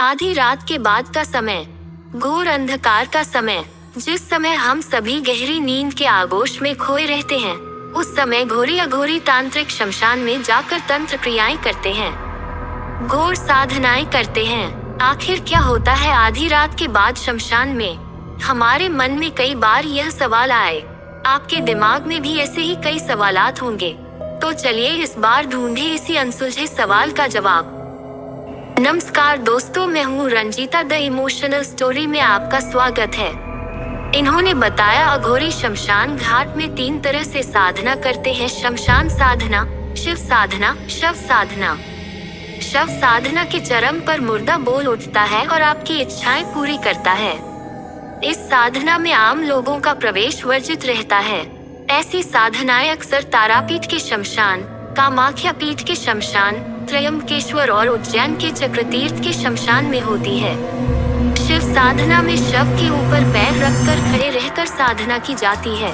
आधी रात के बाद का समय, घोर अंधकार का समय, जिस समय हम सभी गहरी नींद के आगोश में खोए रहते हैं, उस समय घोरी अघोरी तांत्रिक शमशान में जाकर तंत्र क्रियाएं करते हैं, घोर साधनाएं करते हैं। आखिर क्या होता है आधी रात के बाद शमशान में? हमारे मन में कई बार यह सवाल आए। आपके दिमाग में भी ऐसे ही कई सवालात होंगे। तो चलिए इस बार ढूंढे इसी अनसुलझे सवाल का जवाब। नमस्कार दोस्तों, मैं हूँ रंजीता। द इमोशनल स्टोरी में आपका स्वागत है। इन्होंने बताया अघोरी शमशान घाट में 3 तरह से साधना करते हैं। शमशान साधना, शिव साधना, शव साधना। शव साधना के चरम पर मुर्दा बोल उठता है और आपकी इच्छाएं पूरी करता है। इस साधना में आम लोगों का प्रवेश वर्जित रहता है। ऐसी साधनाएं अक्सर तारापीठ के शमशान, कामाख्या पीठ के शमशान, त्रयंबकेश्वर और उज्जैन के चक्रतीर्थ के शमशान में होती है। शिव साधना में शव के ऊपर पैर रखकर खड़े रहकर साधना की जाती है।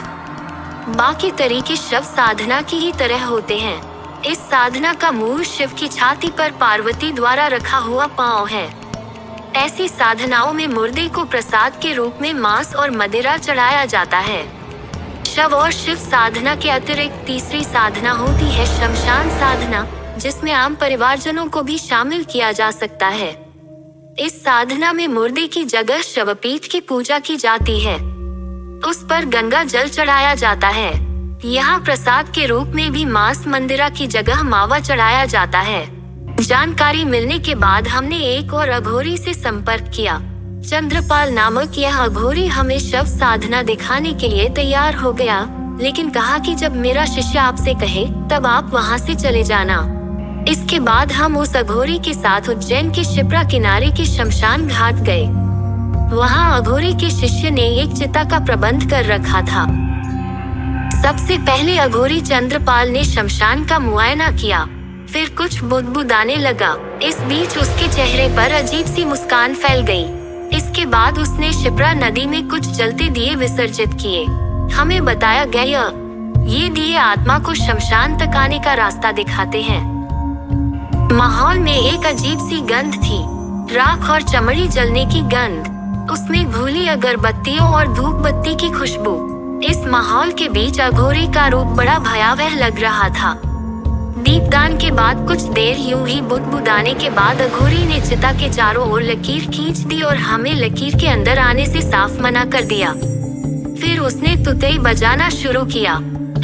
बाकी तरीके शव साधना की ही तरह होते हैं। इस साधना का मूल शिव की छाती पर पार्वती द्वारा रखा हुआ पांव है। ऐसी साधनाओं में मुर्दे को प्रसाद के रूप में मांस और मदिरा चढ़ाया जाता है। शव और शिव साधना के अतिरिक्त तीसरी साधना होती है शमशान साधना, जिसमें आम परिवारजनों को भी शामिल किया जा सकता है। इस साधना में मुर्दे की जगह शवपीठ की पूजा की जाती है। उस पर गंगा जल चढ़ाया जाता है। यहाँ प्रसाद के रूप में भी मांस मंदिरा की जगह मावा चढ़ाया जाता है। जानकारी मिलने के बाद हमने एक और अघोरी से संपर्क किया। चंद्रपाल नामक यह अघोरी हमें शव साधना दिखाने के लिए तैयार हो गया, लेकिन कहा कि जब मेरा शिष्य आपसे कहे तब आप वहाँ से चले जाना। इसके बाद हम उस अघोरी के साथ उज्जैन के शिप्रा किनारे के शमशान घाट गए। वहाँ अघोरी के शिष्य ने एक चिता का प्रबंध कर रखा था। सबसे पहले अघोरी चंद्रपाल ने शमशान का मुआयना किया, फिर कुछ बुदबुदाने लगा। इस बीच उसके चेहरे पर अजीब सी मुस्कान फैल गई। इसके बाद उसने शिप्रा नदी में कुछ जलते दिए विसर्जित किए। हमें बताया गया ये दिए आत्मा को शमशान तक आने का रास्ता दिखाते हैं। माहौल में एक अजीब सी गंध थी, राख और चमड़ी जलने की गंध। उसमें घुली अगरबत्तियों और धूप बत्ती की खुशबू। इस माहौल के बीच अघोरी का रूप बड़ा भयावह लग रहा था। दीपदान के बाद कुछ देर यूं ही बुदबुदाने के बाद अघोरी ने चिता के चारों ओर लकीर खींच दी और हमें लकीर के अंदर आने से साफ मना कर दिया। फिर उसने तुतई बजाना शुरू किया।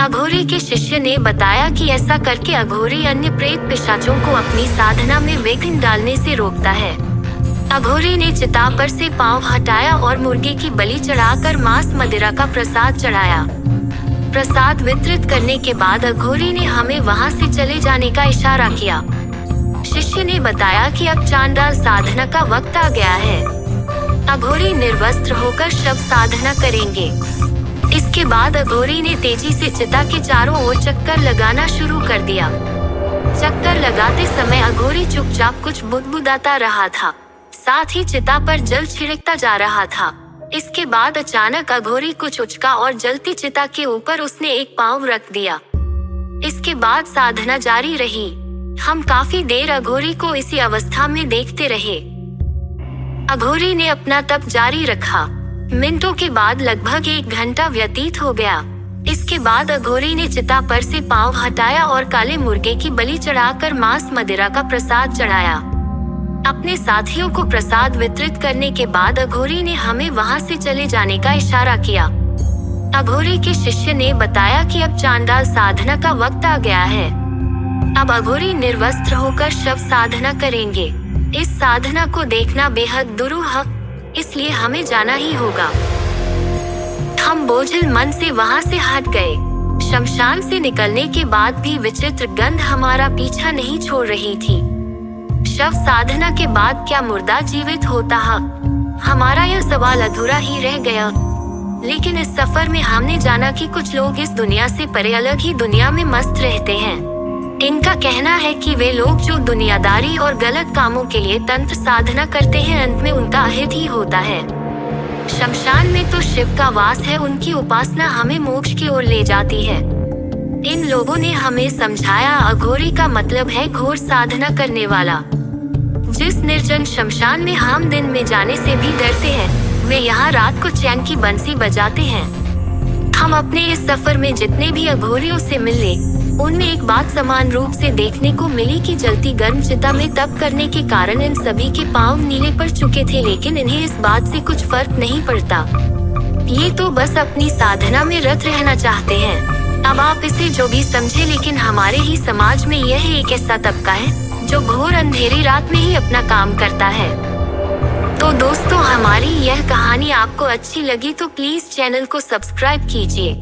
अघोरी के शिष्य ने बताया कि ऐसा करके अघोरी अन्य प्रेत पिशाचों को अपनी साधना में विघ्न डालने से रोकता है। अघोरी ने चिता पर से पांव हटाया और मुर्गे की बलि चढ़ाकर मांस मदिरा का प्रसाद चढ़ाया। प्रसाद वितरित करने के बाद अघोरी ने हमें वहां से चले जाने का इशारा किया। शिष्य ने बताया कि अब चांडाल साधना का वक्त आ गया है। अघोरी निर्वस्त्र होकर शव साधना करेंगे। इसके बाद अघोरी ने तेजी से चिता के चारों ओर चक्कर लगाना शुरू कर दिया। चक्कर लगाते समय अघोरी चुपचाप कुछ बुदबुदाता रहा था, साथ ही चिता पर जल छिड़कता जा रहा था। इसके बाद अचानक अघोरी कुछ उचका और जलती चिता के ऊपर उसने एक पांव रख दिया। इसके बाद साधना जारी रही। हम काफी देर अघोरी को इसी अवस्था में देखते रहे। अघोरी ने अपना तप जारी रखा। मिनटों के बाद लगभग 1 घंटा व्यतीत हो गया। इसके बाद अघोरी ने चिता पर से पांव हटाया और काले मुर्गे की बलि चढ़ाकर मांस मदिरा का प्रसाद चढ़ाया। अपने साथियों को प्रसाद वितरित करने के बाद अघोरी ने हमें वहां से चले जाने का इशारा किया। अघोरी के शिष्य ने बताया कि अब चांडाल साधना का वक्त आ गया है। अब अघोरी निर्वस्त्र होकर शव साधना करेंगे। इस साधना को देखना बेहद दुरूह, इसलिए हमें जाना ही होगा। हम बोझिल मन से वहां से हट गए। शमशान से निकलने के बाद भी विचित्र गंध हमारा पीछा नहीं छोड़ रही थी। शव साधना के बाद क्या मुर्दा जीवित होता है? हमारा यह सवाल अधूरा ही रह गया। लेकिन इस सफर में हमने जाना कि कुछ लोग इस दुनिया से परे अलग ही दुनिया में मस्त रहते हैं। इनका कहना है कि वे लोग जो दुनियादारी और गलत कामों के लिए तंत्र साधना करते हैं, अंत में उनका अहित ही होता है। शमशान में तो शिव का वास है, उनकी उपासना हमें मोक्ष की ओर ले जाती है। इन लोगों ने हमें समझाया अघोरी का मतलब है घोर साधना करने वाला। जिस निर्जन शमशान में हम दिन में जाने से भी डरते हैं, वे यहाँ रात को चैन की बंसी बजाते हैं। हम अपने इस सफर में जितने भी अघोरियों से मिले, उनमें एक बात समान रूप से देखने को मिली कि जलती गर्म चिता में तप करने के कारण इन सभी के पांव नीले पड़ चुके थे, लेकिन इन्हें इस बात से कुछ फर्क नहीं पड़ता। ये तो बस अपनी साधना में रत रहना चाहते हैं। अब आप इसे जो भी समझे, लेकिन हमारे ही समाज में यह एक ऐसा तबका है जो घोर अंधेरी रात में ही अपना काम करता है। तो दोस्तों, हमारी यह कहानी आपको अच्छी लगी तो प्लीज चैनल को सब्सक्राइब कीजिए।